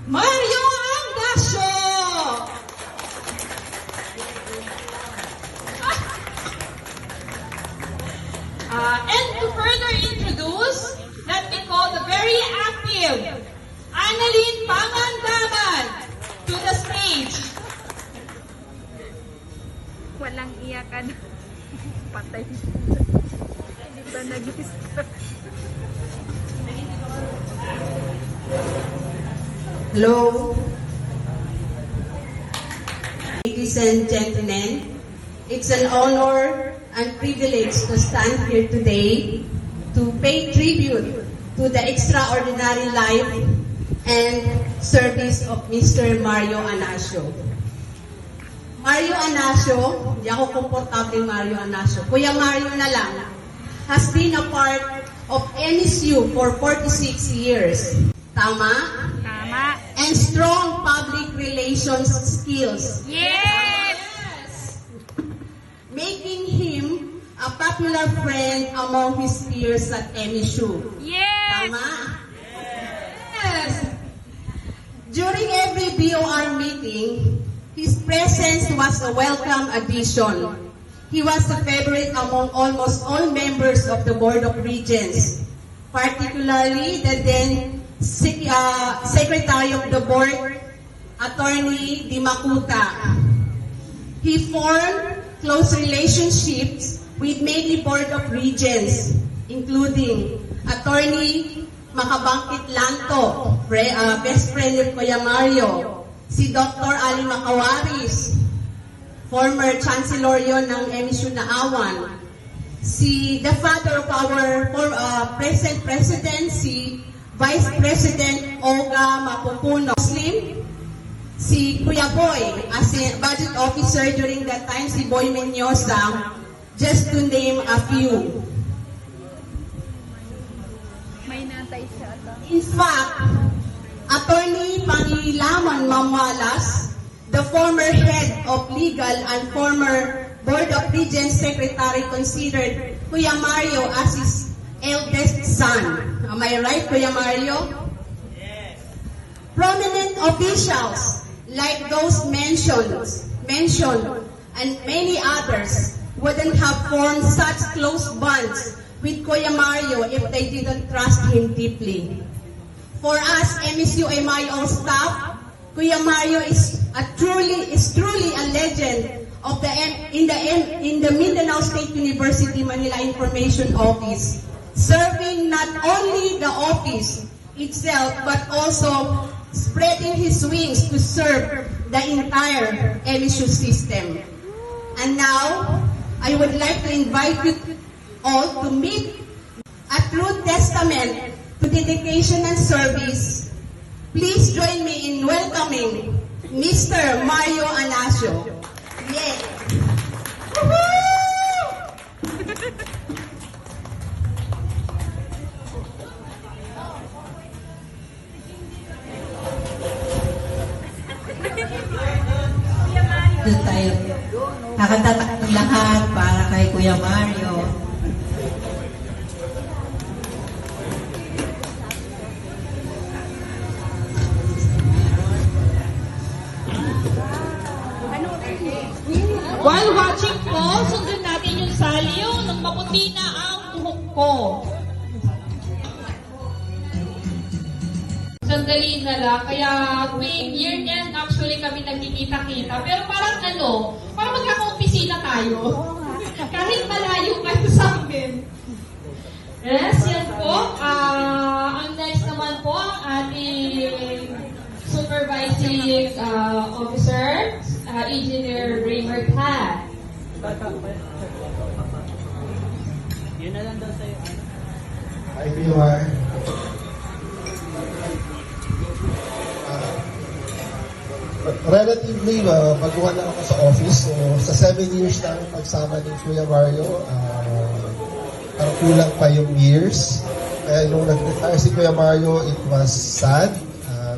Mario Angasio! And to further introduce, let me call the very active Annalyn Pangandaman to the stage. Walang iyakan. Patay. Hindi ba nag-start? Hello. Ladies and gentlemen, it's an honor and privilege to stand here today to pay tribute to the extraordinary life and service of Mr. Mario Angasio. Mario Angasio, hindi ako komportable Mario Angasio, Kuya Mario na lang, has been a part of MSU for 46 years. Tama? Tama. And strong public relations skills. Yes! Making him a popular friend among his peers at MSU. Yes! Tama? Yes! During every BOR meeting, his presence was a welcome addition. He was a favorite among almost all members of the Board of Regents, particularly the then Secretary of the Board, Attorney Dimacuta. He formed close relationships with many Board of Regents, including Attorney Macabangkit Lanto, best friend of Kuya Mario, si Dr. Ali Macawaris, former Chancellor yon ng MSU Naawan, si the father of our present president, si Vice President Olga Mapupuno, Muslim, si Kuya Boy as a budget officer during that time, si Boy Menyosa, just to name a few. May natay siya. In fact, Attorney Pangilaman Mamalas, the former head of legal and former Board of Regents Secretary, considered Kuya Mario as his eldest son. Am I right, Kuya Mario? Yes. Prominent officials like those mentioned, and many others wouldn't have formed such close bonds with Kuya Mario if they didn't trust him deeply. For us, MSU-MIO staff, Kuya Mario is truly a legend of in the Mindanao State University Manila Information Office, serving not only the office itself but also spreading his wings to serve the entire MSU system. And now, I would like to invite you all to meet a true testament to dedication and service. Please join me in welcoming Mr. Mario Angasio. Yay! Doon tayo. Nakatatak ng lahat para kay Kuya Mario. While watching po, sundan natin yung saliw ng maputi na ang buhok ko. Sandali na lang, kaya tuwing year end actually kami nagkikita-kita. Pero parang parang magkakaopisina tayo. Kahit malayo kayo sa amin. Yes, yan po. Ang next naman po, ang ating supervising officer, Engineer Raymond Ha. Yun na lang daw sa'yo. Hi, everyone. Relatively, baguhan lang ako sa office. So, sa 7 years na pagsama ni Kuya Mario, parang kulang pa yung years. Kaya nung nag-retire si Kuya Mario, it was sad.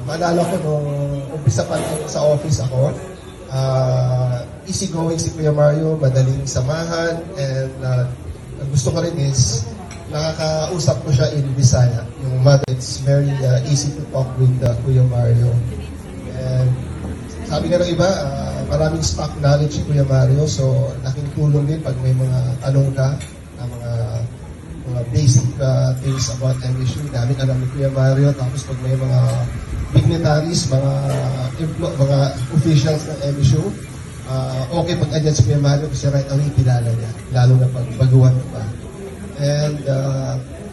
Maalala ko nung umpisa pa lang sa office ako, easygoing si Kuya Mario, madaling samahan, and ang gusto ko rin is nakakausap ko siya in Bisaya. Yung mother, it's very easy to talk with Kuya Mario. And sabi nga ng iba, maraming stock knowledge si Kuya Mario, so laking tulong din pag may mga tanong ka na mga basic things about MSU. Dami alam ni Kuya Mario. Tapos pag may mga dignitaries, mga officials ng MSU, okay pag andyan si Kuya Mario kasi right away kilala niya, lalo na pag baguhan pa. And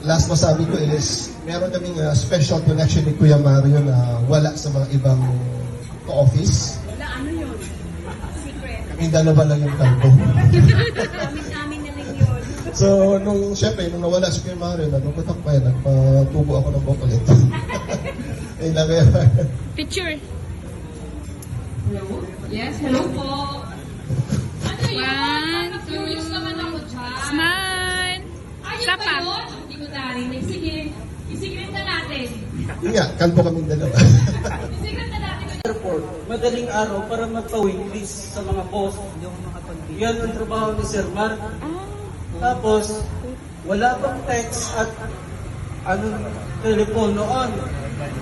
last masabi ko is, meron kaming special connection ni Kuya Mario na wala sa mga ibang office. Wala, ano yun? Secret. Kami dalawa lang yung kalbo. Namin na lang yun. So, siyempre, nung nawala si Kuya Mario, nagpuputak pa yan, nagpatubo ako ng bokolet. Eh, kaya, Picture. Yes, hello po. Ano yun? One, Curious naman ako dyan. Smile. Ayun Isa ba pa. yun? Hindi ko narinig. Sige, isigrit na natin. yun nga, kalbo kaming dalawa. Isigrit na natin. Airport, madaling araw para magpa-waitlist sa mga boss. Yan ang trabaho ni Sir Mark. Tapos, wala pang text at telephone noon.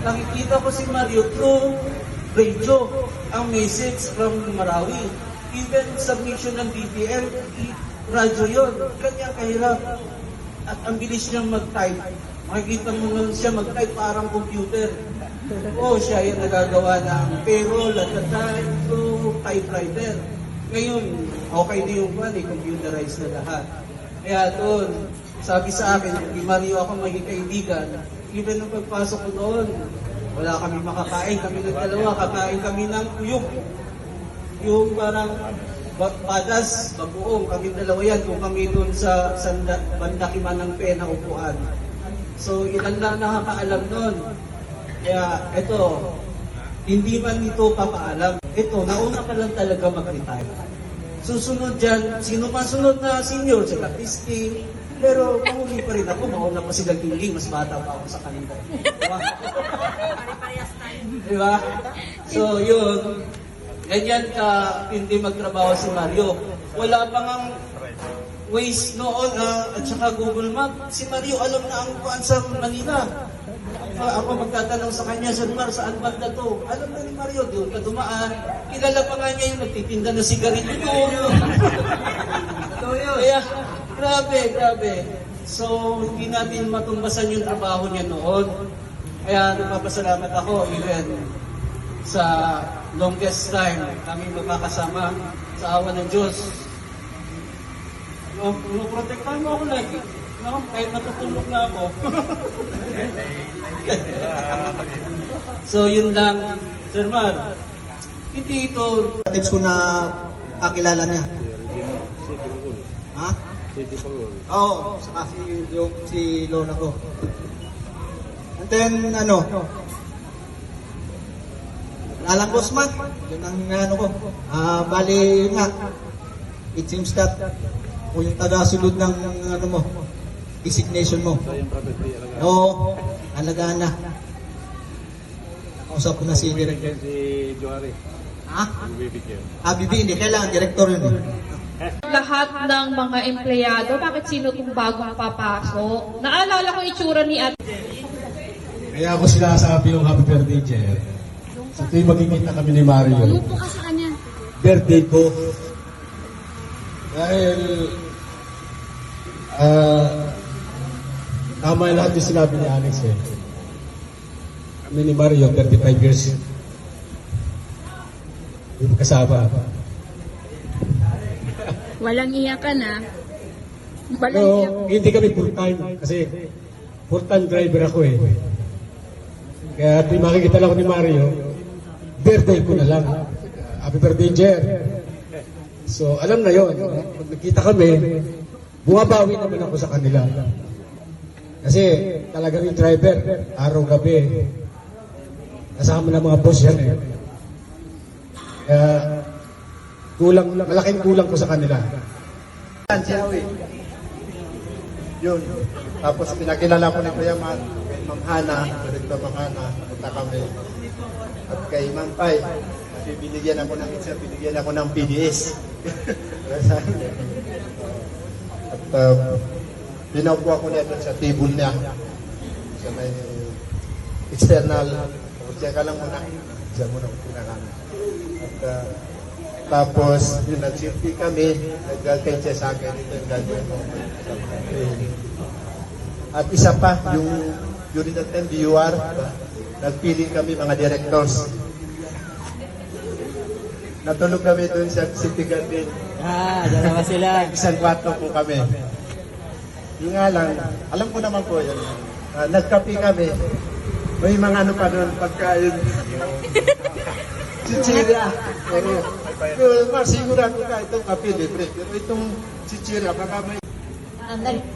Nakikita ko si Mario through radio, ang message from Marawi. Even submission ng BPM, radyo yun. Kanya kahirap. At ang bilis niyang mag-type. Makikita mo nun siya mag-type parang computer. Siya yung nagagawa ng payroll at the time through typewriter. Ngayon, okay din yung computerized na lahat. Kaya doon, sabi sa akin, di Mario ako maging kaibigan. Even nung pagpasok ko doon, wala kami makakain. Kami nagdalawa, kakain kami ng uyok. Yung parang padas, bagoong, kami dalawa yan. Kung kami doon sa bandakiman ng pena upuan. So, ilan lang nakakaalam doon. Kaya, ito, hindi man ito papaalam. Ito, nauna pa lang talaga mag-retire. Susunod dyan, sino man sunod na senior, sila Christy. Pero mahuli pa rin ako, mauna pa sila Giling, mas bata pa ako sa kanila. Diba? Diba? So, yun. Ganyan ka, hindi magtrabaho si Mario. Wala pang ang Waze noon, at saka Google Map. Si Mario alam na ang kuan sa Manila. Ako magtatanong sa kanya, Sir Mar, saan banda to? Alam na ni Mario, doon ka dumaan. Kilala pa nga niya yung nagtitinda na sigarilyo doon. Kaya, grabe. So, hindi natin matumbasan yung trabaho niya noon. Kaya nagpapasalamat ako, even sa longest time, kami magkakasama sa awa ng Diyos. Protektahan mo ako lagi. No? Kahit natutulog na ako. So, yun lang. Sir Mar, hindi ito... Tips ko na kakilala niya. Ha? Oo, saka si Lola ko. And then, Alang Bosman, yun ang ko. Bali, yun nga, it seems that kung yung taga-sulod ng designation mo. Oo, alagaan na. Nakausap ko na si Director. Si Johari. Ha? BB, hindi. Kailangan, Director yun. Lahat ng mga empleyado, bakit sino itong bagong papasok? Naalala ko itsura ni Ate. Kaya ako sinasabi yung happy birthday, Jer. Sa tuwing magkikita kami ni Mario. Umupo ka sa kanya. Birthday ko. Dahil tama yung lahat yung sinabi ni Alex eh. Kami ni Mario, 35 years. Hindi mo kasama. Walang iyakan ah. Walang Pero iyakan. hindi kami full time kasi full time driver ako eh. Kaya tuwing makikita lang ako ni Mario, birthday ko na lang. Happy birthday, Jer. So, alam na yon. Pag nakita kami, bumabawi naman ako sa kanila. Kasi talagang yung driver, araw-gabi, kasama ng mga boss yan eh. Kaya, malaking kulang ko sa kanila. Yun. Tapos pinakilala ko na Kuya Matt, kay Ma'am Hana, Director Ma'am Hana, punta kami. At kay Ma'am Pai, kasi binigyan ako ng isa, binigyan ako ng PDS. At pinaupo ako na ito sa table niya. Sa may external Diyan ka lang muna. Diyan muna kami. At tapos, yun, nag-safety kami, nag-tell siya sa akin, ito yung gagawin mo. At isa pa, yung during that time, DUR, nagpili kami mga directors. Natulog kami doon sa City Garden. Dalawa sila. Isang kwarto po kami. Yung nga lang, alam ko naman po yun. Nagkape kami. May mga ano pa doon, pagkain. Chichira. Pero sigurado ka itong kape libre. Pero itong chichira, baka may...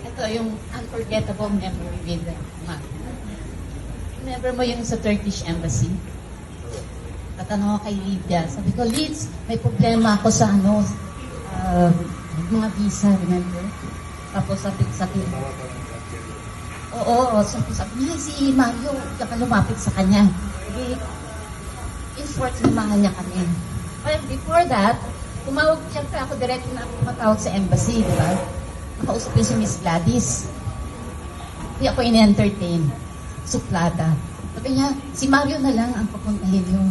Ito yung unforgettable memory with Ma. Remember mo yung sa Turkish Embassy? Tatanong ako kay Lydia. Sabi ko, Lids, may problema ako sa mga visa, remember? Tapos sabi sabi niya, si Mario, ka lumapit sa kanya. In short, lumahan niya kami. But before that, siyempre ako direct na pumatawag sa embassy, di ba? Nakausapin si Miss Gladys. Hindi ako in-entertain. Suplada. Sabi niya, si Mario na lang ang papuntahin niyo.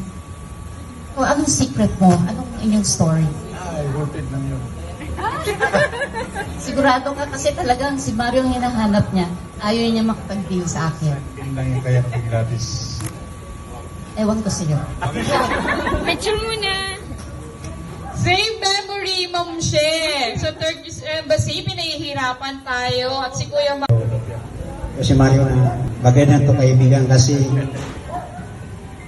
O, anong secret mo? Anong inyong story? Wanted lang yun. Sigurado ka kasi talagang si Mario ang hinahanap niya. Ayaw niya makapag-deal sa akin. Yun lang yung kaya ng gratis. Ewan ko sa'yo. Picture muna. Same memory, Ma'am She. Sa Turkish Embassy, pinahihirapan tayo. At si Kuya Si Mario na bagay na ito kaibigan kasi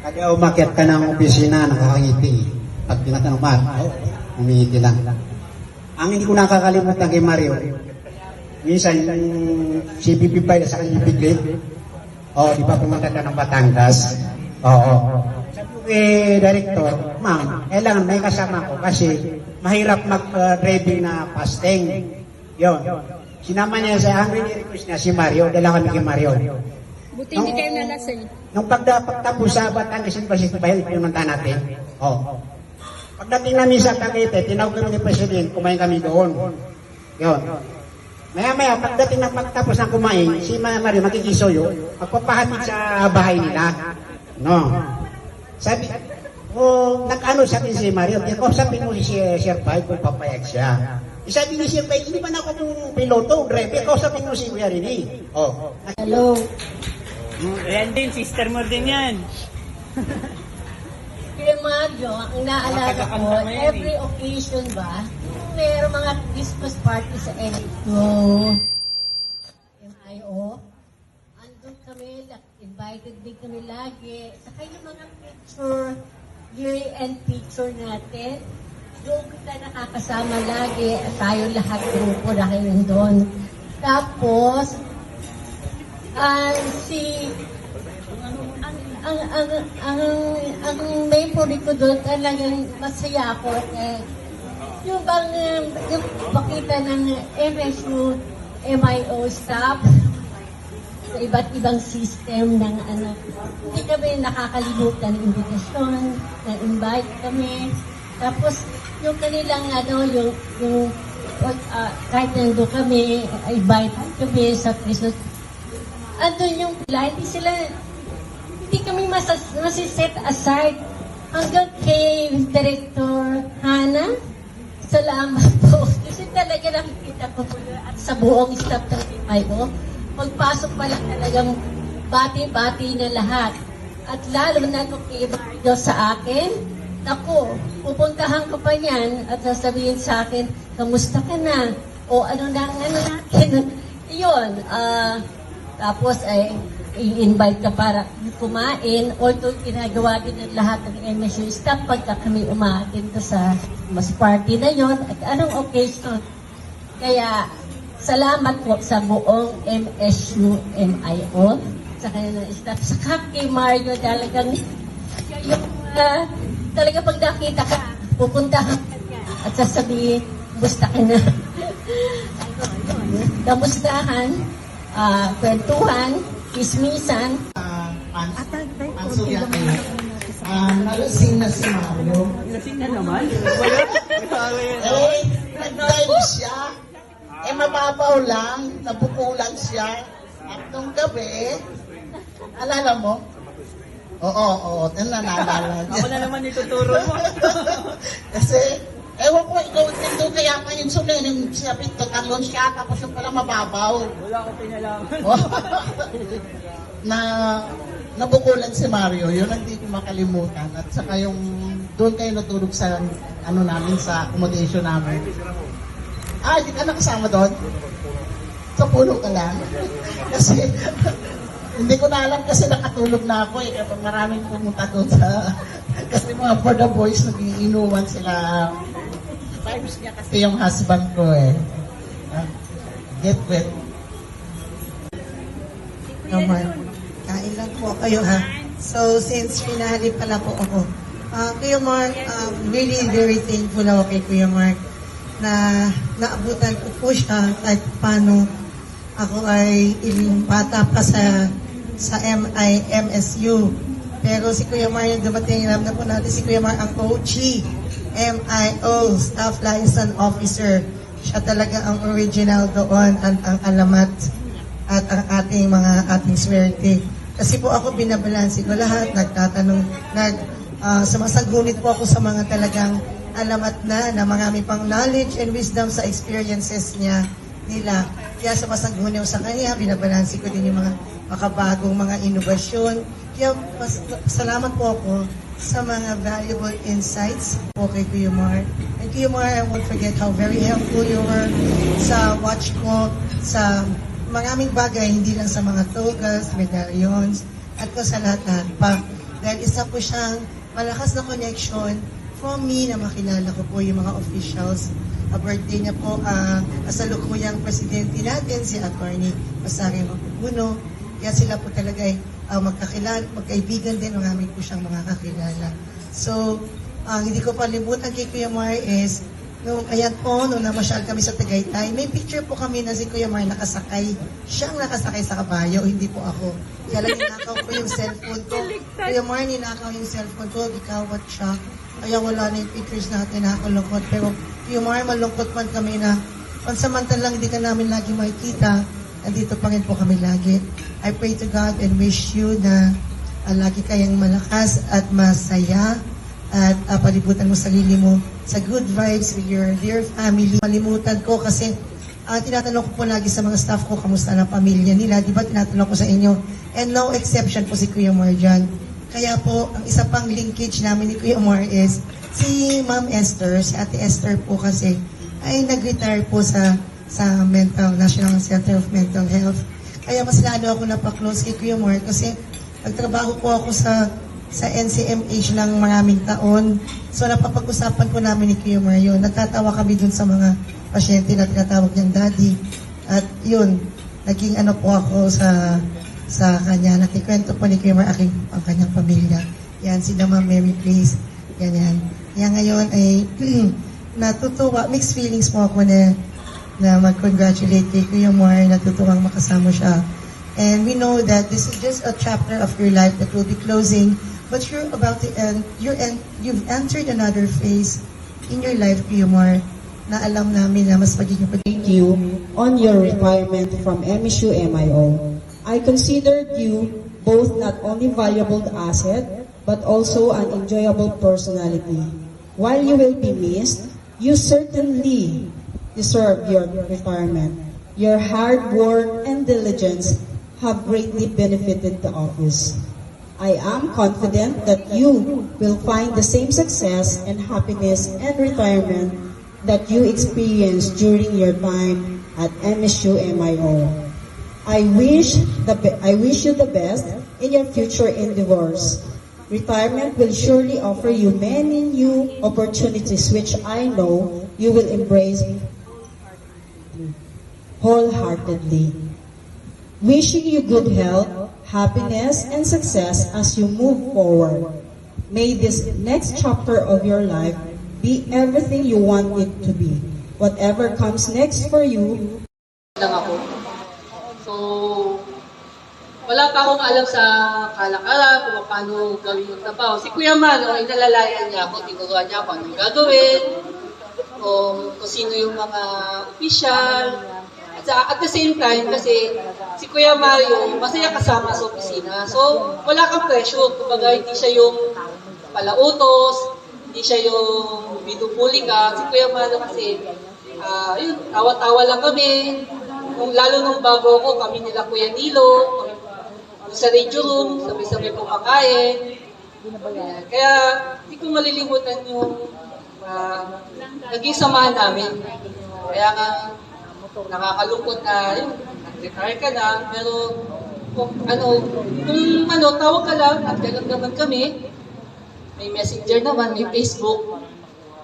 kada umakyat ka ng opisina, nakakangiti. Pag tinatanong, umingiti lang. Ang hindi ko nakakalimutan kay Mario, minsan yung CPP pa sa kanya bigli, di ba pumunta ka ng Batangas? Sabi ko kay Director, ma'am, kailangan may kasama ko kasi mahirap mag-driving na fasting. Yon. Sinama niya sa hanggang ni-request niya si Mario, dala kami kay Mario. Buti hindi kayo nalasing. Nung pagtapos sa Batangas University ba yun, pinunta natin? Pagdating namin sa Tagaytay, tinawag kami ni President, kumain kami doon. Yun. Maya-maya, pagdating ng pagtapos ng kumain, si Mario makikisoyo, magpapahatid sa bahay nila. No. Sabi, nag-ano sabi si Mario, sabi mo si Sir Pai kung papayag siya. Sabi ni Sir Pai, hindi ba na ako yung piloto, driver, sabi mo si Kuya Rini. Hello. Yan din, sister mo din yan. Kaya Mario, ang naalala ko, every occasion ba, mayroong mga Christmas party sa NHO, MIO, andun kami, invited din kami lagi. Saka yung mga picture, year-end picture natin, doon kita nakakasama lagi, at tayo lahat grupo dahil nandun. Tapos, ang memory ko doon talagang masaya ako yung bang yung pakita ng MSU MIO staff sa iba't ibang system ng hindi kami nakakalimutan ng invitation, na-invite kami. Tapos yung kanilang yung kahit nando kami, invite kami sa Christmas. Andun yung hindi kami masiset aside hanggang kay Director Hana. Salamat po. Kasi talaga nakikita ko po at sa buong staff ng MIO, pagpasok pa lang talagang bati-bati na lahat. At lalo na kung i-bardo sa akin, ako, pupuntahan ko pa yan at sasabihin sa akin, kamusta ka na? O ano natin? Yun, tapos ay i-invite ka para kumain. Although ginagawa din ng lahat ng MSU staff pagka kami umaatin sa mas party na yon at anong occasion. Kaya salamat po sa buong MSU MIO sa kanilang staff. Sa kay Mario talagang yung talaga pag nakita ka, pupuntahan ka niya at sasabihin, kamusta ka na? Kamustahan, kwentuhan, kismisan. Nalasing na si Mario. Nalasing na naman? Nag-dive siya. Mababaw lang, nabukulan siya. At nung gabi, alala mo, Oo, naalala niya. Ako na naman ituturo mo. Kasi, ewan ko, ikaw nandun kaya pa yung sunin, yung sabi, tatalon siya, tapos yung pala mababaw. Wala akong pinalaman. na nabukulan si Mario, yun ang hindi ko makalimutan. At saka yung doon kayo natulog sa ano namin, sa accommodation namin. Hindi ka nakasama doon? Sa puno ka lang? Kasi hindi ko na alam kasi nakatulog na ako eh. Kaya maraming pumunta doon sa kasi mga for the boys nag-iinuwan sila. Vibes niya kasi yung husband ko eh. Get wet. Naman. Kain lang po kayo ha. So, since finale pala po ako, Kuya Mark, really very thankful ako kay Kuya Mark na naabutan ko po siya kahit paano ako ay iling bata pa sa MSU. Pero si Kuya Mark yung dumating, alam na po natin si Kuya Mark ang OG, MIO, Staff Liaison Officer. Siya talaga ang original doon, ang alamat at ang ating swerte. Kasi po ako binabalansi ko lahat, nagtatanong, sumasagunit po ako sa mga talagang alamat na marami pang knowledge and wisdom sa experiences nila. Kaya sumasagunit ko sa kanya, binabalansi ko din yung mga makabagong mga inobasyon. Kaya salamat po ako sa mga valuable insights po kay Kuya Mar. And Kuya Mar, I won't forget how very helpful you were sa watch ko, sa maraming bagay, hindi lang sa mga togas, medallions, at ko sa lahat-lahat pa. Dahil isa po siyang malakas na connection from me na makilala ko po yung mga officials. Birthday niya po, kasalukuyang presidente natin, si Attorney Masario Mapupuno. Kaya sila po talaga ay magkaibigan din, marami po siyang mga kakilala. So, hindi ko palimutan kay Kuya Mar is, nung namasyal kami sa Tagaytay, may picture po kami na si Kuya Mar nakasakay. Siyang nakasakay sa kabayo, hindi po ako. Kaya lang ninakaw ko yung cellphone ko. Kuya Mar, ninakaw yung cellphone ko, gikawat siya. Kaya wala na yung pictures natin, nakakalungkot. Pero Kuya Mar, malungkot man kami na pansamantalang hindi ka namin lagi makikita. Andito pa rin po kami lagi. I pray to God and wish you na lagi kayang malakas at masaya at palibutan mo sarili mo sa good vibes with your dear family. Malimutan ko kasi tinatanong ko po lagi sa mga staff ko kamusta na pamilya nila. Di ba tinatanong ko sa inyo? And no exception po si Kuya Mar dyan. Kaya po, ang isa pang linkage namin ni Kuya Mar is si Ma'am Esther, si Ate Esther po kasi ay nag-retire po sa National Center of Mental Health. Kaya mas lalo ako napaklose kay Kuya Mar kasi nagtrabaho po ako sa NCMH ng maraming taon. So napapag-usapan po namin ni Kuya Mar yun. Nagtatawa kami dun sa mga pasyente na tinatawag niyang daddy. At yun, naging po ako sa kanya. Nakikwento po ni Kuya Mar ang kanyang pamilya. Yan, si Ma'am Mary Place. Yan. Kaya ngayon ay natutuwa, mixed feelings po ako na mag-congratulate kay Kuya Mar, natutuwang makasama siya. And we know that this is just a chapter of your life that will be closing, but you're about to end, you've entered another phase in your life, Kuya Mar, na alam namin na mas magiging Thank you on your retirement from MSU MIO. I considered you both not only valuable asset, but also an enjoyable personality. While you will be missed, you certainly deserve your retirement. Your hard work and diligence have greatly benefited the office. I am confident that you will find the same success and happiness and retirement that you experienced during your time at MSU MIO. I wish you the best in your future endeavors. Retirement will surely offer you many new opportunities which I know you will embrace wholeheartedly. Wishing you good health, happiness, and success as you move forward. May this next chapter of your life be everything you want it to be. Whatever comes next for you. Lang ako. So, wala pa akong alam sa kalakaran kung paano gawin yung trabaho. Si Kuya Man, inalalayan niya ako, tinuruan niya ako anong gagawin, kung sino yung mga opisyal, at At the same time, kasi si Kuya Mario, masaya kasama sa opisina. So, wala kang pressure. Kumbaga, hindi siya yung palautos, hindi siya yung binupuli ka. Si Kuya Mario kasi, yun, tawa-tawa lang kami. Lalo nung bago ko, kami nila Kuya Nilo, kami sa radio room, sabay-sabay kumakain. Kaya, hindi ko malilimutan yung naging samahan namin. Kaya nga, nakakalungkot na yun, nag-retire ka na, pero kung tawag ka lang, nagdalag naman kami, may messenger naman, may Facebook.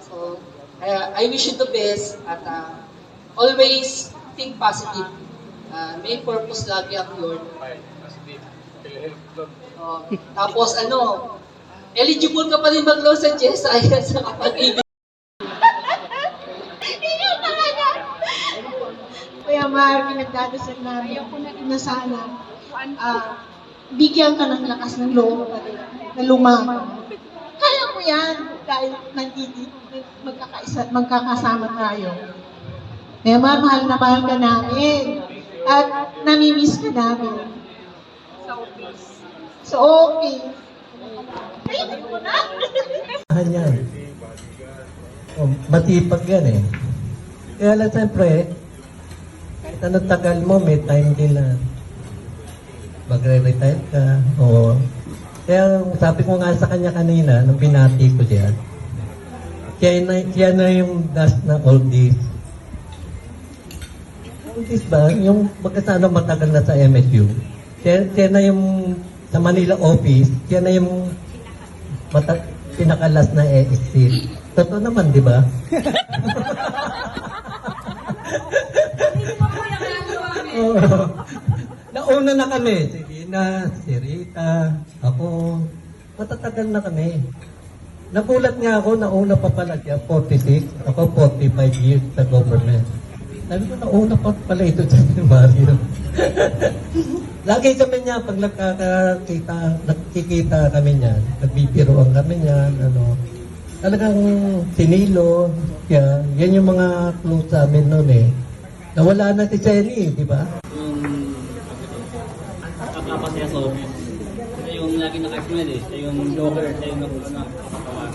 So, I wish you the best at always think positive. May purpose lagi ang Lord. Tapos eligible ka pa rin mag-law sa GSI sa kapag-ibig. Kuya Mar, pinagdadasal namin na sana bigyan ka ng lakas ng loob na lumaban. Kaya mo yan dahil magkakasama tayo. Kuya Mar, mahal na mahal ka namin at namimiss ka namin. Sa office. Ayun mo na! Yan. Matipag yan eh. Kaya lang siyempre, kahit anong tagal mo, may time din na magre-retire ka. Kaya sabi ko nga sa kanya kanina, nung binati ko siya, siya na yung last na oldies. Oldies ba? Yung magkasano matagal na sa MSU. Siya na yung sa Manila office, siya na yung pinakalas na exit. Totoo naman, di ba? Nauna na kami. Si Dina, si Rita, ako. Matatagal na kami. Nagulat nga ako, nauna pa pala siya, 46. Ako, 45 years sa government. Sabi ko, nauna pa pala ito sa Mario. Lagi kami niya, pag nakikita kami niya, nagbibiroan kami niya, talagang sinilo, yan yung mga clues sa amin noon eh. Nawala na si Jenny, di ba? Yung kapapasaya sa office. Siya yung lagi naka-smile eh. Siya yung joker, siya yung nakapagawa.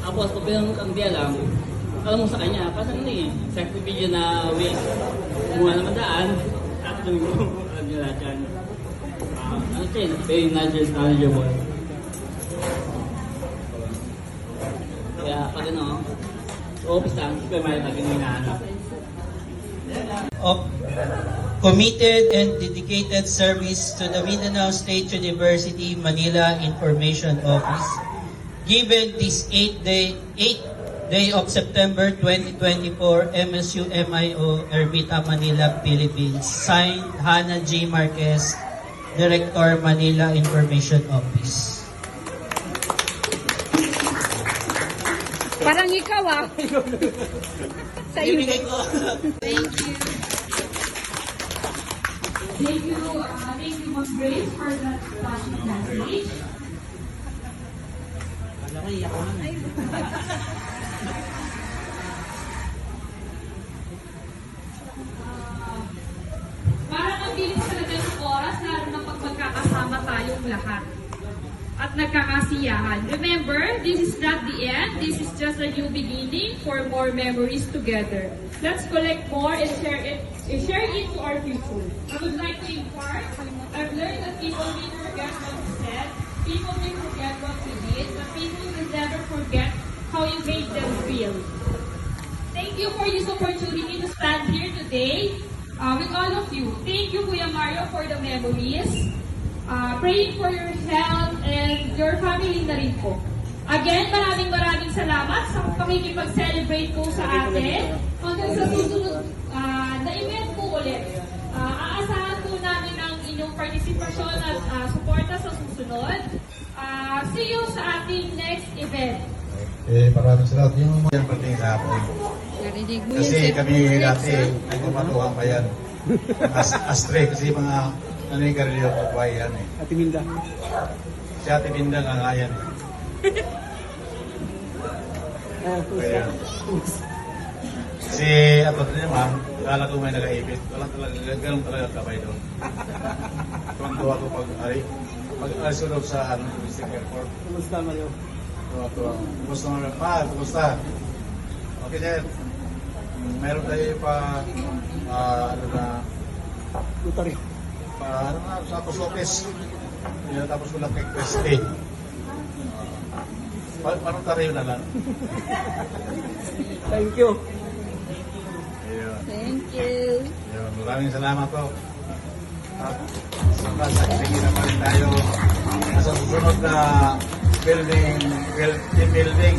Tapos, pag ang di alam mo sa kanya, parang second video na week, kumuha naman daan, at lumiko, alam nyo lahat yan. Siya yun, very knowledgeable. Kaya pag sa office lang, si Kuya Mario lagi nang hinahanap. Of committed and dedicated service to the Mindanao State University Manila Information Office, given this 8th day of September 2024, MSU MIO Ermita, Manila, Philippines. Signed, Hannah G. Marquez, Director, Manila Information Office. Parang ikaw Sa iyo. Ibigay ko. Thank you. Thank you, Ma'am Grace, for that passionate message. Parang ang bilis talaga ng oras, lalo na pag magkakasama tayong lahat at nagkakasiyahan. Remember, this is not the end. This is just a new beginning for more memories together. Let's collect more and share it to our future. I would like to impart, I've learned that people may forget what you said, people may forget what you did, but people will never forget how you made them feel. Thank you for this opportunity to stand here today with all of you. Thank you, Kuya Mario, for the memories. Praying for your health and your family na rin po. Again, maraming salamat sa pakikipag-celebrate po sa atin. Hanggang sa susunod na event po ulit. Aasahan po namin ang inyong partisipasyon at suporta sa susunod. See you sa ating next event. Maraming salamat. Yung mga pating sa hapon. Kasi kami dati, ay kumatuhan pa yan. Astre, kasi mga naninigarilyo ko pa yan eh. Ate Minda. Si Ate Minda nga yan eh. Kaya, Si Ato din naman, kala ko may nag-aipit. Wala talaga, ganun talaga kabay doon. Tuwan-tuwa ko pag-asunod sa District Airport. Kumusta, Mario? Tuwa-tuwa. Kumusta mga pa? Kumusta? Okay, then. Meron tayo pa, Lutaryo. sa post office. Tapos ko lang kay Christy. Parang tayo na lang. Thank you. Ayun. Thank you. Ayun, maraming salamat po. At sige na pa rin tayo sa susunod na team building.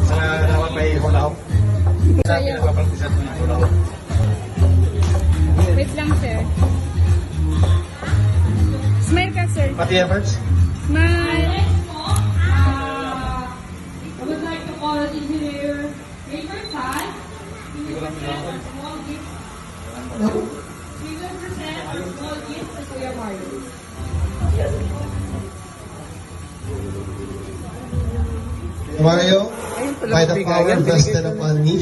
Sa dapat may hula-hop. Sa pinapapagpisan mo yung hula-hop. Wait lang, sir. Smile ka, sir. Pati efforts? Smile. I would like to call Engineer Raymond Tan. He will present a small gift. He will present a small gift to Kuya Mario. Mario, by the power vested upon me,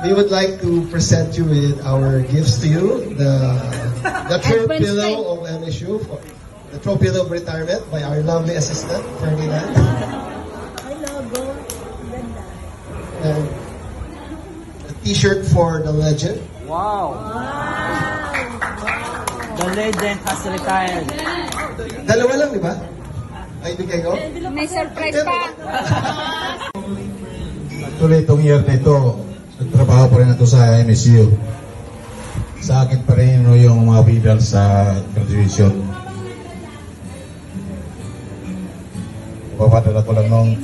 we would like to present you with our gifts to you. The throw pillow of MSU, the throw pillow of retirement by our lovely assistant, Ferdinand. And a t-shirt for the legend. Wow. The legend has retired. Dalawa lang, di ba? Ay, bigay ko? May surprise pa. Actually, itong year na ito, nagtrabaho pa rin ito sa MSU. Sa akin pa rin yung mga bidal sa graduation. Papadala ko lang nung